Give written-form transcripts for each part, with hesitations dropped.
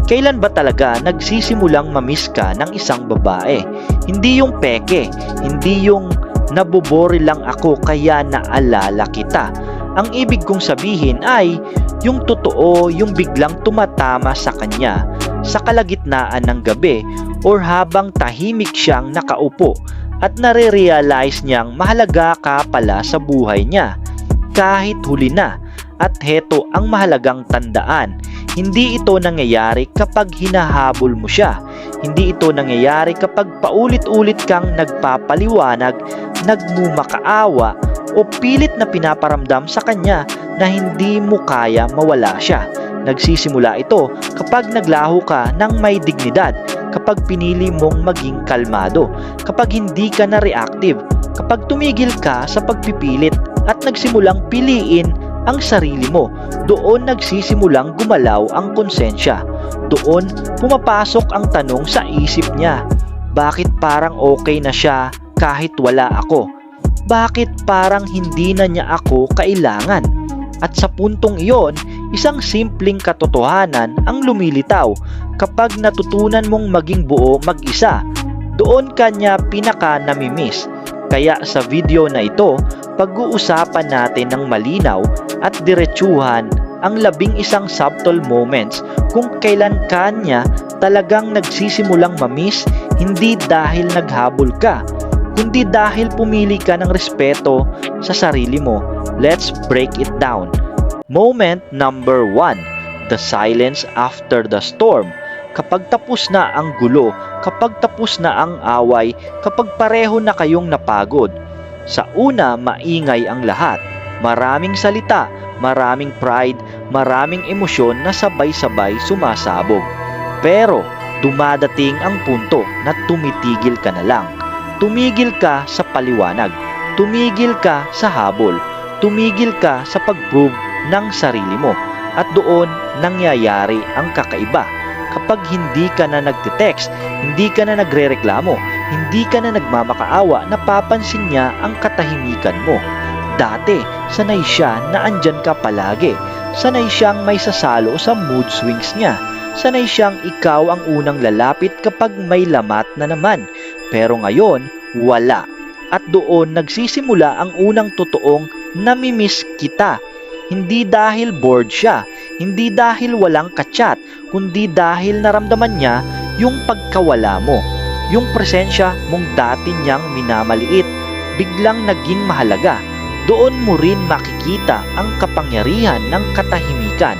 Kailan ba talaga nagsisimulang mamiss ka ng isang babae? Hindi yung peke, hindi yung nabobore lang ako kaya naalala kita. Ang ibig kong sabihin ay yung totoo, yung biglang tumatama sa kanya sa kalagitnaan ng gabi or habang tahimik siyang nakaupo at nare-realize niyang mahalaga ka pala sa buhay niya. Kahit huli na. At heto ang mahalagang tandaan, hindi ito nangyayari kapag hinahabol mo siya. Hindi ito nangyayari kapag paulit-ulit kang nagpapaliwanag, nagmumakaawa o pilit na pinaparamdam sa kanya na hindi mo kaya mawala siya. Nagsisimula ito kapag naglaho ka ng may dignidad, kapag pinili mong maging kalmado, kapag hindi ka na reactive, kapag tumigil ka sa pagpipilit at nagsimulang piliin ang sarili mo. Doon nagsisimulang gumalaw ang konsensya. Doon pumapasok ang tanong sa isip niya, bakit parang okay na siya kahit wala ako? Bakit parang hindi na niya ako kailangan? At sa puntong iyon, isang simpleng katotohanan ang lumilitaw. Kapag natutunan mong maging buo mag-isa, doon ka niya pinaka namimiss. Kaya sa video na ito, pag-uusapan natin ng malinaw at diretsuhan ang 11 subtle moments kung kailan ka niya talagang nagsisimulang mamiss, hindi dahil naghabol ka, kundi dahil pumili ka ng respeto sa sarili mo. Let's break it down. Moment number 1, the silence after the storm. Kapag tapos na ang gulo, kapag tapos na ang away, kapag pareho na kayong napagod. Sa una, maingay ang lahat. Maraming salita, maraming pride, maraming emosyon na sabay-sabay sumasabog. Pero, dumadating ang punto na tumitigil ka na lang. Tumigil ka sa paliwanag. Tumigil ka sa habol. Tumigil ka sa pag-prove ng sarili mo. At doon nangyayari ang kakaiba. Kapag hindi ka na nagte-text, hindi ka na nagrereklamo, hindi ka na nagmamakaawa, napapansin niya ang katahimikan mo. Dati, sanay siya na andyan ka palagi. Sanay siyang may sasalo sa mood swings niya. Sanay siyang ikaw ang unang lalapit kapag may lamat na naman. Pero ngayon, wala. At doon nagsisimula ang unang totoong namimiss kita. Hindi dahil bored siya, hindi dahil walang kachat, kundi dahil naramdaman niya yung pagkawala mo. Yung presensya mong dati niyang minamaliit, biglang naging mahalaga. Doon mo rin makikita ang kapangyarihan ng katahimikan.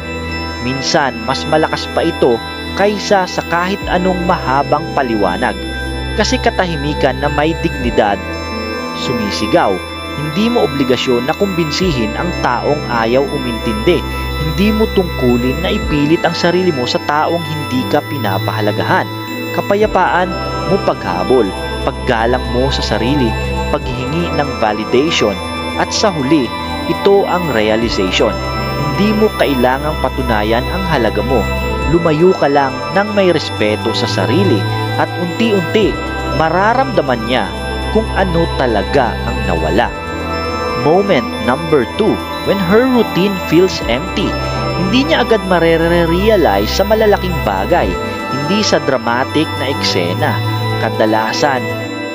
Minsan, mas malakas pa ito kaysa sa kahit anong mahabang paliwanag. Kasi katahimikan na may dignidad, sumisigaw. Hindi mo obligasyon na kumbinsihin ang taong ayaw umintindi. Hindi mo tungkulin na ipilit ang sarili mo sa taong hindi ka pinapahalagahan. Kapayapaan mo paghabol, paggalang mo sa sarili, paghihingi ng validation, at sa huli, ito ang realization. Hindi mo kailangang patunayan ang halaga mo. Lumayo ka lang ng may respeto sa sarili at unti-unti mararamdaman niya kung ano talaga ang nawala. Moment number 2, when her routine feels empty. Hindi niya agad marere-realize sa malalaking bagay, hindi sa dramatic na eksena. Kadalasan,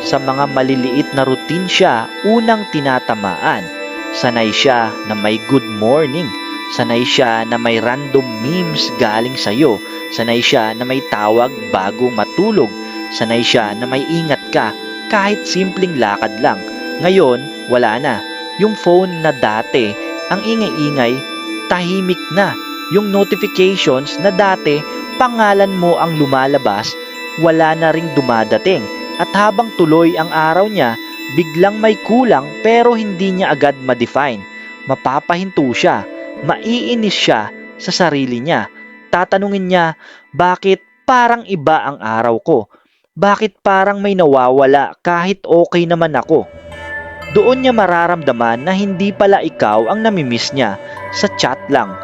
sa mga maliliit na routine siya unang tinatamaan. Sanay siya na may good morning. Sanay siya na may random memes galing sa'yo. Sanay siya na may tawag bago matulog. Sanay siya na may ingat ka kahit simpleng lakad lang. Ngayon, wala na. Yung phone na dati, ang ingay-ingay, tahimik na. Yung notifications na dati, pangalan mo ang lumalabas, wala na ring dumadating. At habang tuloy ang araw niya, biglang may kulang pero hindi niya agad ma-define. Mapapahinto siya, maiinis siya sa sarili niya. Tatanungin niya, bakit parang iba ang araw ko? Bakit parang may nawawala kahit okay naman ako? Doon niya mararamdaman na hindi pala ikaw ang namimiss niya sa chat lang,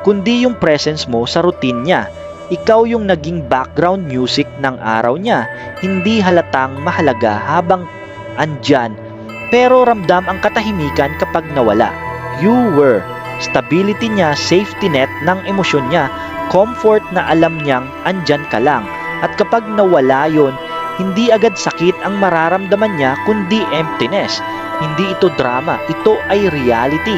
kundi yung presence mo sa routine niya. Ikaw yung naging background music ng araw niya, hindi halatang mahalaga habang andyan, pero ramdam ang katahimikan kapag nawala. You were. Stability niya, safety net ng emosyon niya, comfort na alam niyang andyan ka lang. At kapag nawala yon, hindi agad sakit ang mararamdaman niya kundi emptiness. Hindi ito drama, ito ay reality.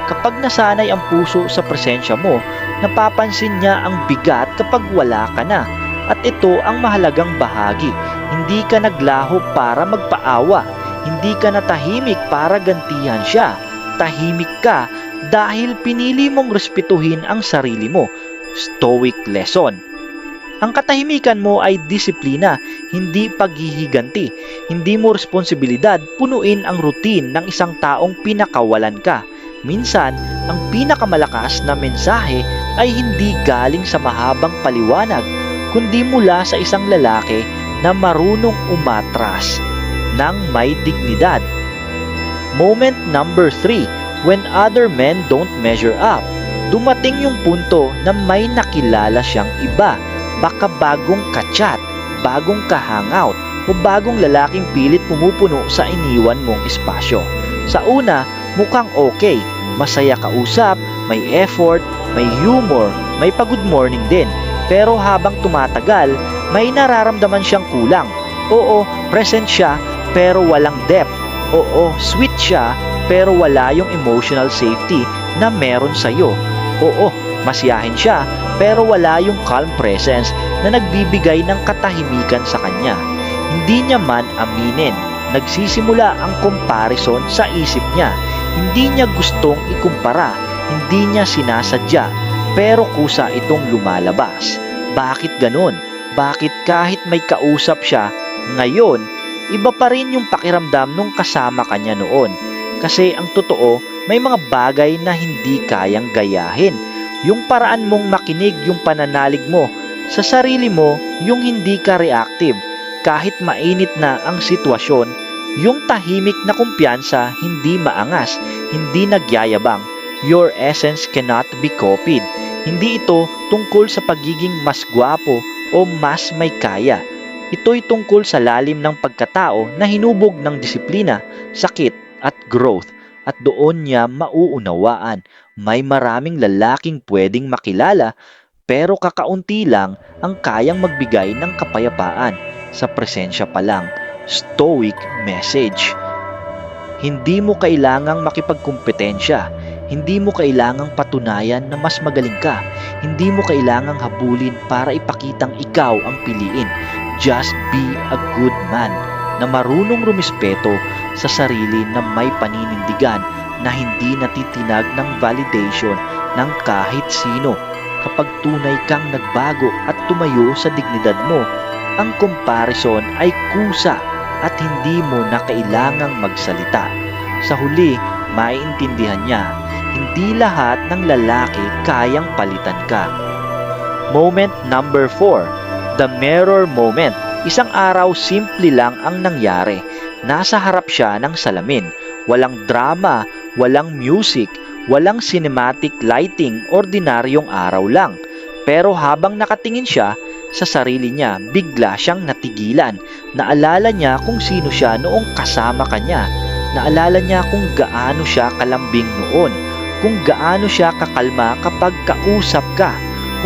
Kapag nasanay ang puso sa presensya mo, napapansin niya ang bigat kapag wala ka na. At ito ang mahalagang bahagi. Hindi ka naglaho para magpaawa. Hindi ka natahimik para gantihan siya. Tahimik ka dahil pinili mong respetuhin ang sarili mo. Stoic lesson. Ang katahimikan mo ay disiplina, hindi paghihiganti. Hindi mo responsibilidad punuin ang routine ng isang taong pinakawalan ka. Minsan, ang pinakamalakas na mensahe ay hindi galing sa mahabang paliwanag, kundi mula sa isang lalaki na marunong umatras ng may dignidad. Moment number 3, when other men don't measure up. Dumating yung punto na may nakilala siyang iba. Baka bagong kachat, bagong kahangout, o bagong lalaking pilit pumupuno sa iniwan mong espasyo. Sa una, mukhang okay, masaya kausap, may effort, may humor, may pa-good morning din. Pero habang tumatagal, may nararamdaman siyang kulang. Oo, present siya, pero walang depth. Oo, sweet siya, pero wala yung emotional safety na meron sa'yo. Oo, masiyahin siya, pero wala yung calm presence na nagbibigay ng katahimikan sa kanya. Hindi niya man aminin, nagsisimula ang comparison sa isip niya. Hindi niya gustong ikumpara, hindi niya sinasadya, pero kusa itong lumalabas. Bakit ganon? Bakit kahit may kausap siya, ngayon, iba pa rin yung pakiramdam nung kasama kanya noon? Kasi ang totoo, may mga bagay na hindi kayang gayahin. Yung paraan mong makinig, yung pananalig mo sa sarili mo, yung hindi ka reactive. Kahit mainit na ang sitwasyon, yung tahimik na kumpiyansa, hindi maangas, hindi nagyayabang. Your essence cannot be copied. Hindi ito tungkol sa pagiging mas gwapo o mas may kaya. Ito'y tungkol sa lalim ng pagkatao na hinubog ng disiplina, sakit at growth. At doon niya mauunawaan, may maraming lalaking pwedeng makilala, pero kakaunti lang ang kayang magbigay ng kapayapaan sa presensya pa lang. Stoic message. Hindi mo kailangang makipagkumpetensya. Hindi mo kailangang patunayan na mas magaling ka. Hindi mo kailangang habulin para ipakitang ikaw ang piliin. Just be a good man na marunong rumispeto sa sarili na may paninindigan na hindi natitinag ng validation ng kahit sino. Kapag tunay kang nagbago at tumayo sa dignidad mo, ang comparison ay kusa at hindi mo na kailangang magsalita. Sa huli, maiintindihan niya, hindi lahat ng lalaki kayang palitan ka. Moment number 4, the mirror moment. Isang araw, simple lang ang nangyari. Nasa harap siya ng salamin. Walang drama, walang music, walang cinematic lighting, ordinaryong araw lang. Pero habang nakatingin siya sa sarili niya, bigla siyang natigilan. Naalala niya kung sino siya noong kasama ka niya. Naalala niya kung gaano siya kalambing noon, kung gaano siya kakalma kapag kausap ka,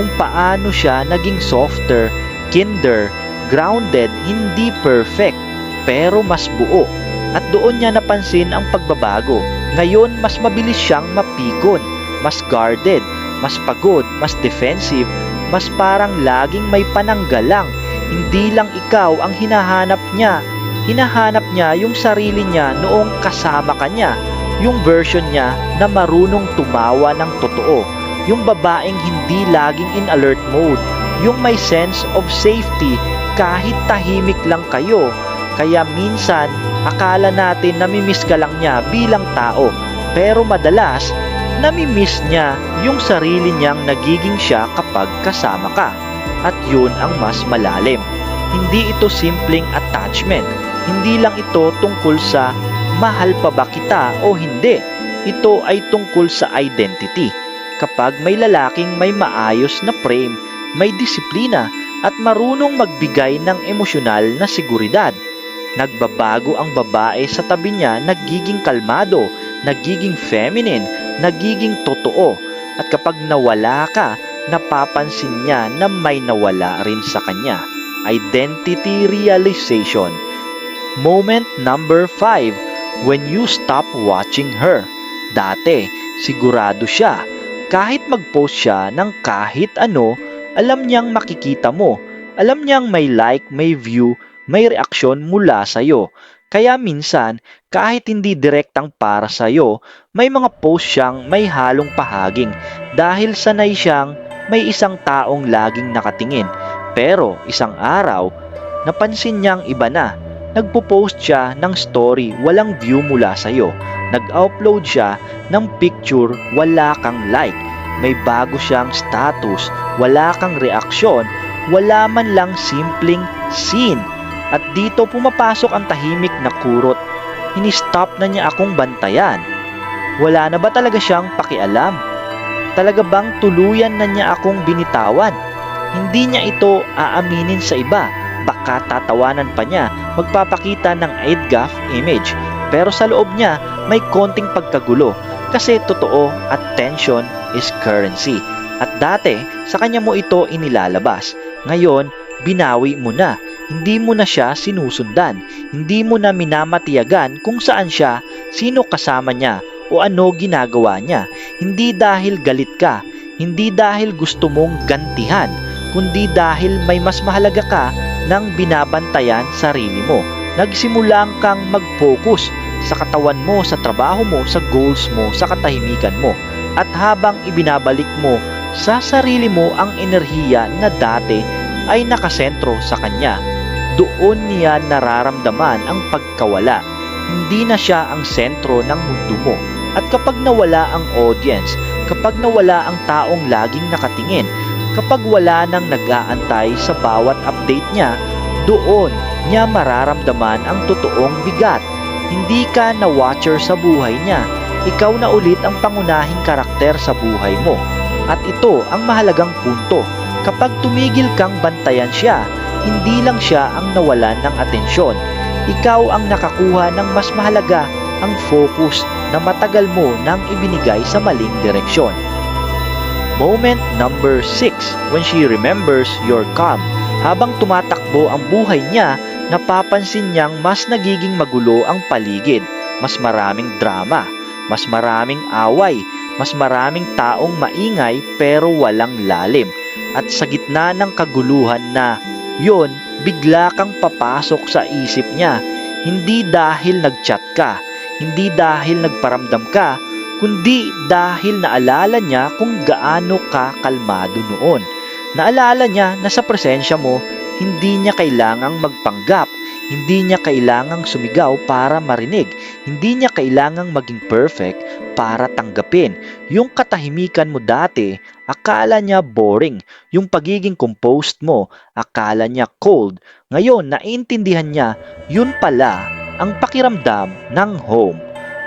kung paano siya naging softer, kinder, grounded, hindi perfect, pero mas buo. At doon niya napansin ang pagbabago. Ngayon, mas mabilis siyang mapikon, mas guarded, mas pagod, mas defensive, mas parang laging may pananggalang. Hindi lang ikaw ang hinahanap niya. Hinahanap niya yung sarili niya noong kasama ka niya. Yung version niya na marunong tumawa ng totoo. Yung babaeng hindi laging in alert mode. Yung may sense of safety kahit tahimik lang kayo. Kaya minsan, akala natin namimiss ka lang niya bilang tao. Pero madalas, namimiss niya yung sarili niyang nagiging siya kapag kasama ka. At yun ang mas malalim. Hindi ito simpleng attachment. Hindi lang ito tungkol sa mahal pa ba kita o hindi. Ito ay tungkol sa identity. Kapag may lalaking may maayos na frame, may disiplina, at marunong magbigay ng emosyonal na seguridad, nagbabago ang babae sa tabi niya, nagiging kalmado, nagiging feminine, nagiging totoo. At kapag nawala ka, napapansin niya na may nawala rin sa kanya. Identity realization. Moment number 5. When you stop watching her. Dati, sigurado siya. Kahit mag-post siya ng kahit ano, alam niyang makikita mo. Alam niyang may like, may view, may reaksyon mula sa'yo. Kaya minsan, kahit hindi direktang para sa'yo, may mga post siyang may halong pahaging dahil sanay siyang may isang taong laging nakatingin. Pero isang araw, napansin niyang iba na. Nagpo-post siya ng story, walang view mula sa'yo. Nag-upload siya ng picture, wala kang like. May bago siyang status, wala kang reaksyon, wala man lang simpleng scene. At dito pumapasok ang tahimik na kurot. Ini-stop na niya akong bantayan. Wala na ba talaga siyang pakialam? Talaga bang tuluyan na niya akong binitawan? Hindi niya ito aaminin sa iba. Baka tatawanan pa niya, magpapakita ng EDGAF image. Pero sa loob niya, may konting pagkagulo. Kasi totoo, attention is currency. At dati, sa kanya mo ito inilalabas. Ngayon, binawi mo na. Hindi mo na siya sinusundan. Hindi mo na minamatiyagan kung saan siya, sino kasama niya, o ano ginagawa niya. Hindi dahil galit ka, hindi dahil gusto mong gantihan, kundi dahil may mas mahalaga ka nang binabantayan sarili mo. Nagsimula kang mag-focus sa katawan mo, sa trabaho mo, sa goals mo, sa katahimikan mo. At habang ibinabalik mo sa sarili mo ang enerhiya na dati ay nakasentro sa kanya, doon niya nararamdaman ang pagkawala. Hindi na siya ang sentro ng mundo mo. At kapag nawala ang audience, kapag nawala ang taong laging nakatingin, kapag wala nang nag-aantay sa bawat update niya, doon niya mararamdaman ang totoong bigat. Hindi ka na watcher sa buhay niya. Ikaw na ulit ang pangunahing karakter sa buhay mo. At ito ang mahalagang punto. Kapag tumigil kang bantayan siya, hindi lang siya ang nawalan ng atensyon. Ikaw ang nakakuha ng mas mahalaga, ang focus na matagal mo nang ibinigay sa maling direksyon. Moment number 6. When she remembers your calm. Habang tumatakbo ang buhay niya, napapansin niyang mas nagiging magulo ang paligid. Mas maraming drama, mas maraming away, mas maraming taong maingay pero walang lalim. At sa gitna ng kaguluhan na yon, bigla kang papasok sa isip niya. Hindi dahil nag-chat ka, hindi dahil nagparamdam ka, kundi dahil naalala niya kung gaano ka kalmado noon. Naalala niya na sa presensya mo, hindi niya kailangang magpanggap, hindi niya kailangang sumigaw para marinig, hindi niya kailangang maging perfect para tanggapin. Yung katahimikan mo dati, akala niya boring. Yung pagiging composed mo, akala niya cold. Ngayon, naiintindihan niya, yun pala ang pakiramdam ng home.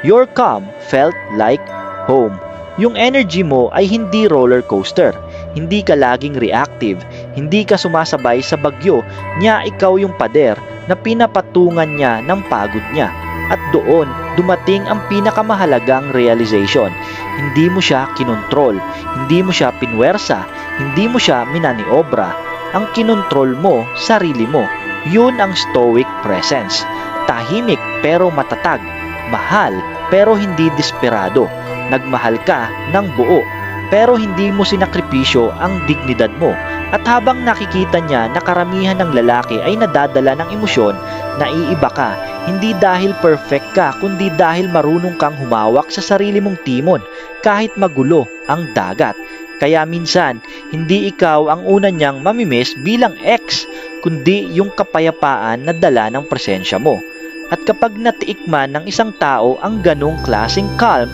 Your calm felt like home. Yung energy mo ay hindi roller coaster. Hindi ka laging reactive. Hindi ka sumasabay sa bagyo niya. Ikaw yung pader na pinapatungan niya ng pagod niya. At doon, dumating ang pinakamahalagang realization. Hindi mo siya kinontrol. Hindi mo siya pinwersa. Hindi mo siya minaniobra. Ang kinontrol mo, sarili mo. Yun ang stoic presence. Tahimik pero matatag. Mahal pero hindi desperado. Nagmahal ka ng buo pero hindi mo sinakripisyo ang dignidad mo. At habang nakikita niya na karamihan ng lalaki ay nadadala ng emosyon, naiiba ka. Hindi dahil perfect ka, kundi dahil marunong kang humawak sa sarili mong timon kahit magulo ang dagat. Kaya minsan, hindi ikaw ang una niyang mamimiss bilang ex, kundi yung kapayapaan na dala ng presensya mo. At kapag natiikman ng isang tao ang ganong klaseng calm,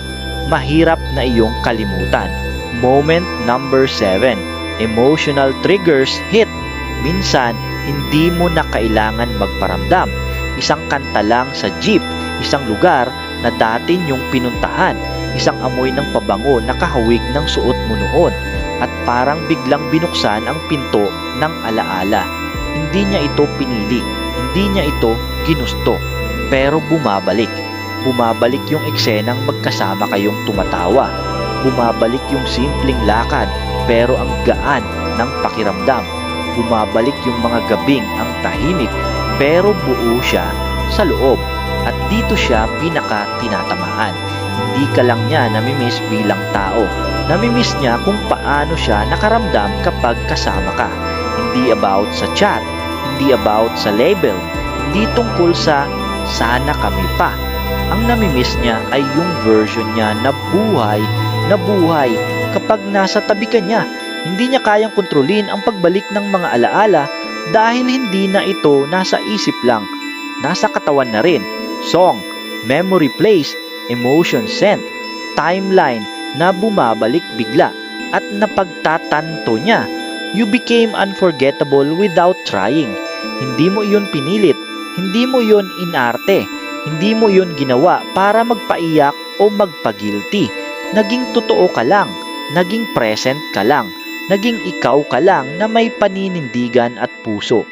mahirap na iyong kalimutan. Moment number 7. Emotional triggers hit. Minsan, hindi mo na kailangan magparamdam. Isang kanta lang sa jeep, isang lugar na dati niyong pinuntahan, isang amoy ng pabango na kahawig ng suot mo noon, at parang biglang binuksan ang pinto ng alaala. Hindi niya ito pinili, hindi niya ito ginusto, pero bumabalik. Bumabalik yung eksenang magkasama kayong tumatawa. Bumabalik yung simpleng lakad pero ang gaan ng pakiramdam. Bumabalik yung mga gabing ang tahimik pero buo siya sa loob. At dito siya pinaka tinatamaan. Hindi ka lang niya namimiss bilang tao. Namimiss niya kung paano siya nakaramdam kapag kasama ka. Hindi about sa chat, hindi about sa label, hindi tungkol sa sana kami pa. Ang namimiss niya ay yung version niya na buhay kapag nasa tabi ka niya. Hindi niya kayang kontrolin ang pagbalik ng mga alaala dahil hindi na ito nasa isip lang. Nasa katawan na rin. Song, memory place, emotion sent, timeline na bumabalik bigla at napagtatanto niya. You became unforgettable without trying. Hindi mo iyon pinilit, hindi mo iyon inarte, hindi mo iyon ginawa para magpaiyak o magpagilty. Naging totoo ka lang, naging present ka lang, naging ikaw ka lang na may paninindigan at puso.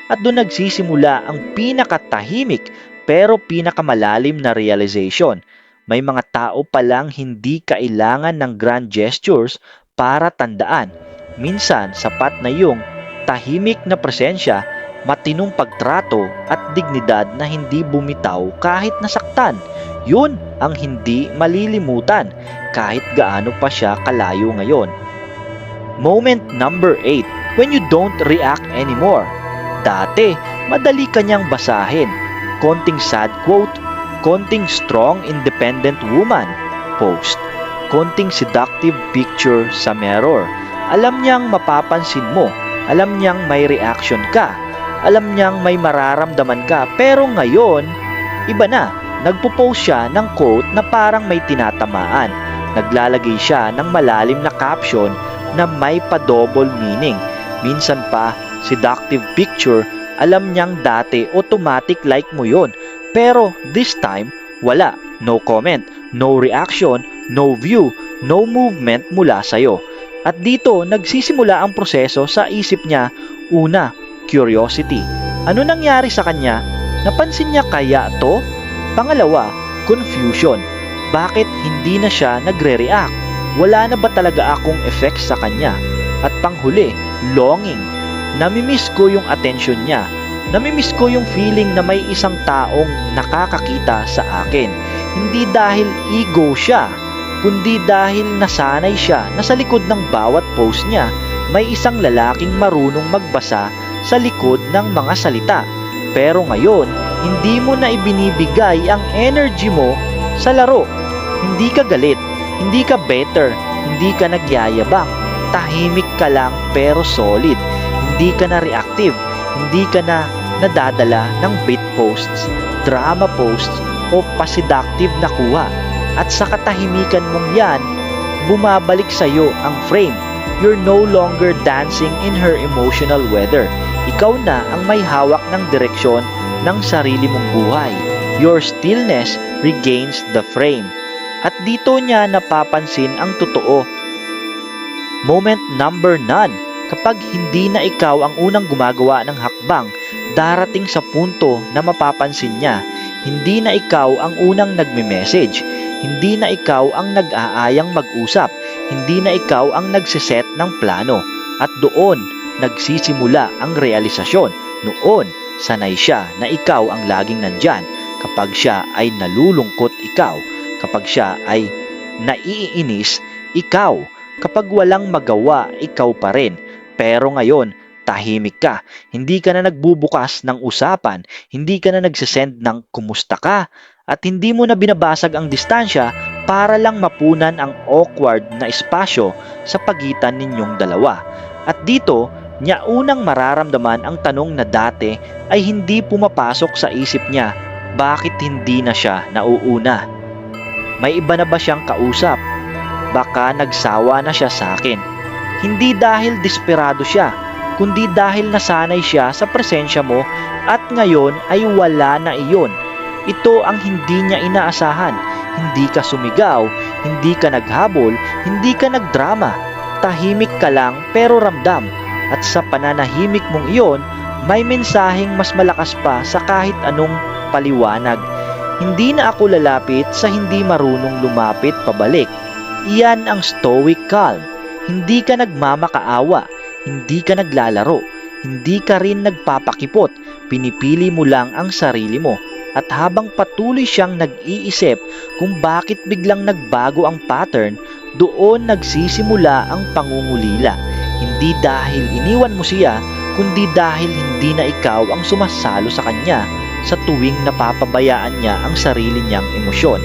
At doon nagsisimula ang pinakatahimik pero pinakamalalim na realization. May mga tao palang hindi kailangan ng grand gestures para tandaan. Minsan sapat na yung tahimik na presensya, matinong pagtrato at dignidad na hindi bumitaw kahit nasaktan. Yun ang hindi malilimutan kahit gaano pa siya kalayo ngayon. Moment number 8. When you don't react anymore. Dati, madali kanyang basahin. Konting sad quote, konting strong independent woman post, konting seductive picture sa mirror. Alam niyang mapapansin mo, alam niyang may reaction ka, alam niyang may mararamdaman ka, pero ngayon, iba na. Nagpo-post siya ng quote na parang may tinatamaan. Naglalagay siya ng malalim na caption na may pa-double meaning. Minsan pa, seductive picture. Alam niyang dati automatic like mo yon. Pero this time, wala. No comment, no reaction, no view, no movement mula sa'yo. At dito, nagsisimula ang proseso sa isip niya. Una, curiosity. Ano nangyari sa kanya? Napansin niya kaya to? Pangalawa, confusion. Bakit hindi na siya nagre-react? Wala na ba talaga akong effect sa kanya? At panghuli, longing. Namimiss ko yung attention niya. Namimiss ko yung feeling na may isang taong nakakakita sa akin. Hindi dahil ego siya, kundi dahil nasanay siya na sa likod ng bawat post niya, may isang lalaking marunong magbasa sa likod ng mga salita. Pero ngayon, hindi mo na ibinibigay ang energy mo sa laro. Hindi ka galit, hindi ka better, hindi ka nagyayabang. Tahimik ka lang pero solid. Hindi ka na reactive, hindi ka na nadadala ng bait posts, drama posts, o pa-seductive na kuha. At sa katahimikan mong yan, bumabalik sa'yo ang frame. You're no longer dancing in her emotional weather. Ikaw na ang may hawak ng direksyon ng sarili mong buhay. Your stillness regains the frame. At dito niya napapansin ang totoo. Moment number 9. Kapag hindi na ikaw ang unang gumagawa ng hakbang, darating sa punto na mapapansin niya. Hindi na ikaw ang unang nagme-message. Hindi na ikaw ang nag-aayang mag-usap. Hindi na ikaw ang nagsiset ng plano. At doon, nagsisimula ang realisasyon. Noon, sanay siya na ikaw ang laging nandyan. Kapag siya ay nalulungkot, ikaw. Kapag siya ay naiinis, ikaw. Kapag walang magawa, ikaw pa rin. Pero ngayon, tahimik ka. Hindi ka na nagbubukas ng usapan. Hindi ka na nagsisend ng kumusta ka. At hindi mo na binabasag ang distansya para lang mapunan ang awkward na espasyo sa pagitan ninyong dalawa. At dito, niya unang mararamdaman ang tanong na dati ay hindi pumapasok sa isip niya. Bakit hindi na siya nauuna? May iba na ba siyang kausap? Baka nagsawa na siya sa akin. Hindi dahil desperado siya, kundi dahil nasanay siya sa presensya mo at ngayon ay wala na iyon. Ito ang hindi niya inaasahan. Hindi ka sumigaw, hindi ka naghabol, hindi ka nagdrama. Tahimik ka lang pero ramdam. At sa pananahimik mong iyon, may mensaheng mas malakas pa sa kahit anong paliwanag. Hindi na ako lalapit sa hindi marunong lumapit pabalik. Iyan ang stoic calm. Hindi ka nagmamakaawa, hindi ka naglalaro, hindi ka rin nagpapakipot, pinipili mo lang ang sarili mo. At habang patuloy siyang nag-iisip kung bakit biglang nagbago ang pattern, doon nagsisimula ang pangungulila. Hindi dahil iniwan mo siya, kundi dahil hindi na ikaw ang sumasalo sa kanya sa tuwing napapabayaan niya ang sarili niyang emosyon.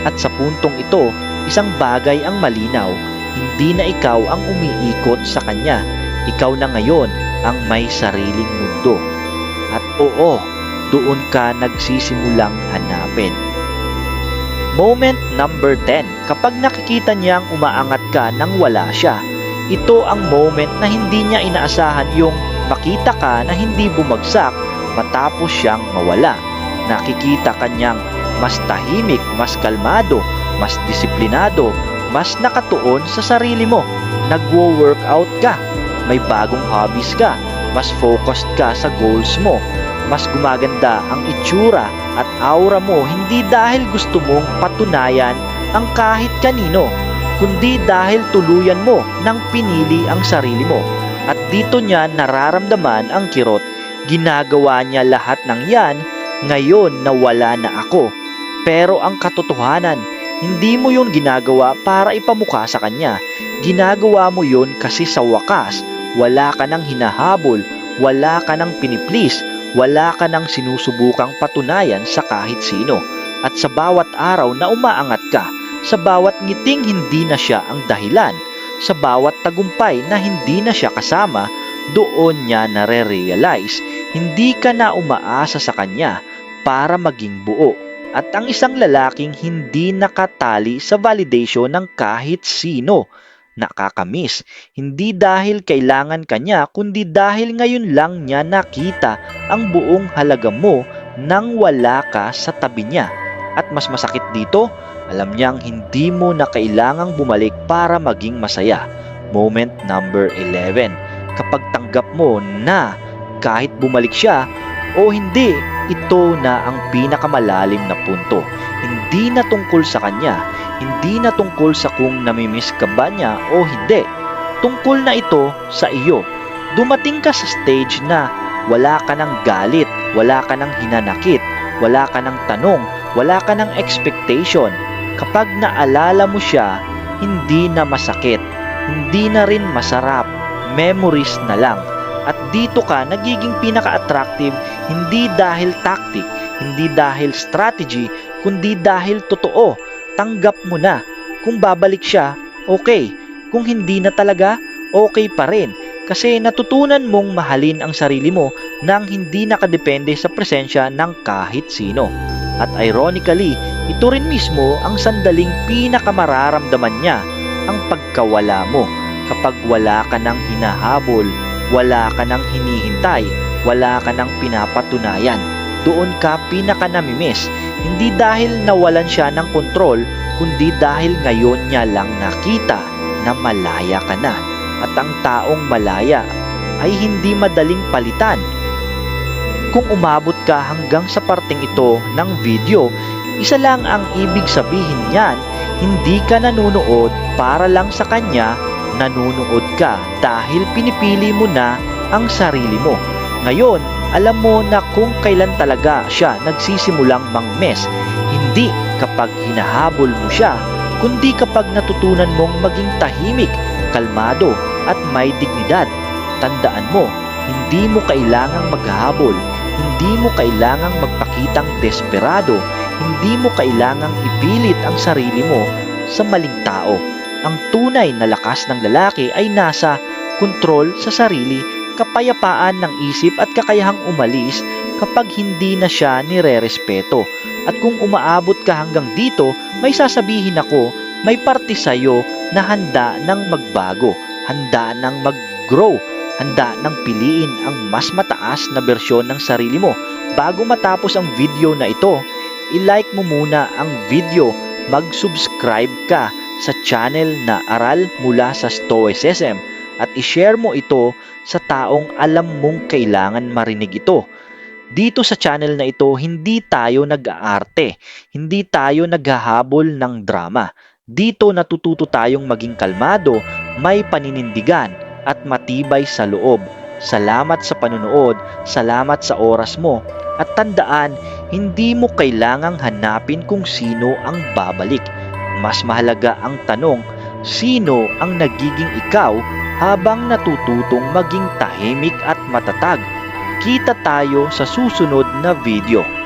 At sa puntong ito, isang bagay ang malinaw, hindi na ikaw ang umiikot sa kanya. Ikaw na ngayon ang may sariling mundo. At oo, doon ka nagsisimulang hanapin. Moment number 10. Kapag nakikita niyang umaangat ka nang wala siya, ito ang moment na hindi niya inaasahan, yung makita ka na hindi bumagsak matapos siyang mawala. Nakikita ka niyang mas tahimik, mas kalmado, mas disiplinado, mas nakatuon sa sarili mo. Nagwo-workout ka, may bagong hobbies ka, mas focused ka sa goals mo. Mas gumaganda ang itsura at aura mo, hindi dahil gusto mong patunayan ang kahit kanino, kundi dahil tuluyan mo nang pinili ang sarili mo. At dito niya nararamdaman ang kirot. Ginagawa niya lahat ng yan ngayon na wala na ako. Pero ang katotohanan, hindi mo yun ginagawa para ipamukha sa kanya. Ginagawa mo yun kasi sa wakas, wala ka nang hinahabol, wala ka nang piniplis, wala ka nang sinusubukang patunayan sa kahit sino. At sa bawat araw na umaangat ka, sa bawat ngiting hindi na siya ang dahilan, sa bawat tagumpay na hindi na siya kasama, doon niya nare-realize, hindi ka na umaasa sa kanya para maging buo. At ang isang lalaking hindi nakatali sa validation ng kahit sino, nakakamiss, hindi dahil kailangan kanya, kundi dahil ngayon lang niya nakita ang buong halaga mo nang wala ka sa tabi niya. At mas masakit dito, alam niyang hindi mo na kailangang bumalik para maging masaya. Moment number 11. Kapag tanggap mo na kahit bumalik siya o hindi, ito na ang pinakamalalim na punto. Hindi na tungkol sa kanya, hindi na tungkol sa kung namimiss ka ba niya o hindi. Tungkol na ito sa iyo. Dumating ka sa stage na wala ka ng galit, wala ka ng hinanakit, wala ka ng tanong, wala ka ng expectation. Kapag naalala mo siya, hindi na masakit, hindi na rin masarap, memories na lang. At dito ka nagiging pinaka-attractive, hindi dahil tactic, hindi dahil strategy, kundi dahil totoo. Tanggap mo na. Kung babalik siya, okay. Kung hindi na talaga, okay pa rin. Kasi natutunan mong mahalin ang sarili mo nang hindi nakadepende sa presensya ng kahit sino. At ironically, ito rin mismo ang sandaling pinakamararamdaman niya, ang pagkawala mo. Kapag wala ka nang hinahabol, wala ka nang hinihintay, wala ka nang pinapatunayan, doon ka pinaka-namimiss. Hindi dahil nawalan siya ng kontrol, kundi dahil ngayon niya lang nakita na malaya ka na. At ang taong malaya ay hindi madaling palitan. Kung umabot ka hanggang sa parteng ito ng video, isa lang ang ibig sabihin niyan, hindi ka nanunood para lang sa kanya, nanunood ka dahil pinipili mo na ang sarili mo. Ngayon, alam mo na kung kailan talaga siya nagsisimulang mangmes. Hindi kapag hinahabol mo siya, kundi kapag natutunan mong maging tahimik, kalmado at may dignidad. Tandaan mo, hindi mo kailangang maghabol, hindi mo kailangang magpakitang desperado, hindi mo kailangang ipilit ang sarili mo sa maling tao. Ang tunay na lakas ng lalaki ay nasa kontrol sa sarili, kapayapaan ng isip at kakayahang umalis kapag hindi na siya nire-respeto. At kung umaabot ka hanggang dito, may sasabihin ako, may parte sa'yo na handa ng magbago, handa ng mag-grow, handa ng piliin ang mas mataas na bersyon ng sarili mo. Bago matapos ang video na ito, i-like mo muna ang video, mag-subscribe ka sa channel na Aral Mula sa Stoicism at i-share mo ito sa taong alam mong kailangan marinig ito. Dito sa channel na ito, hindi tayo nag-aarte, hindi tayo naghahabol ng drama. Dito natututo tayong maging kalmado, may paninindigan at matibay sa loob. Salamat sa panunood, salamat sa oras mo. At tandaan, hindi mo kailangang hanapin kung sino ang babalik. Mas mahalaga ang tanong, sino ang nagiging ikaw habang natututong maging tahimik at matatag? Kita tayo sa susunod na video.